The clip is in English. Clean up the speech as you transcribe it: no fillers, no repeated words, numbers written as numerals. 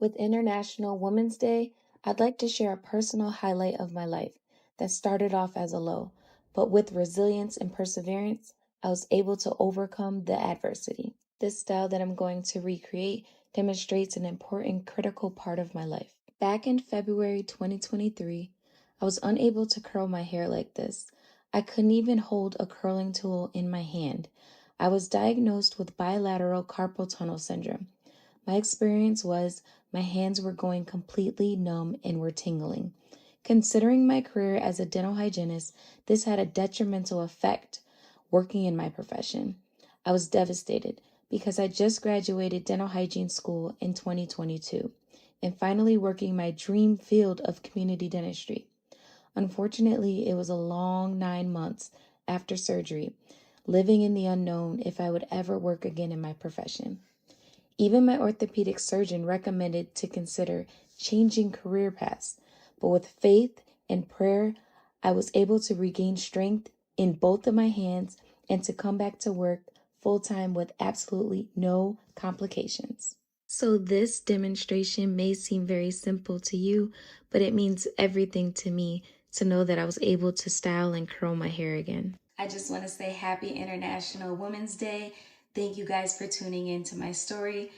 With International Women's Day, I'd like to share a personal highlight of my life that started off as a low, but with resilience and perseverance, I was able to overcome the adversity. This style that I'm going to recreate demonstrates an important critical part of my life. Back in February 2023, I was unable to curl my hair like this. I couldn't even hold a curling tool in my hand. I was diagnosed with bilateral carpal tunnel syndrome. My experience was my hands were going completely numb and were tingling. Considering my career as a dental hygienist, this had a detrimental effect working in my profession. I was devastated because I just graduated dental hygiene school in 2022 and finally working my dream field of community dentistry. Unfortunately, it was a long 9 months after surgery, living in the unknown if I would ever work again in my profession. Even my orthopedic surgeon recommended to consider changing career paths, but with faith and prayer, I was able to regain strength in both of my hands and to come back to work full-time with absolutely no complications. So this demonstration may seem very simple to you, but it means everything to me to know that I was able to style and curl my hair again. I just want to say Happy International Women's Day. Thank you guys for tuning in to my story.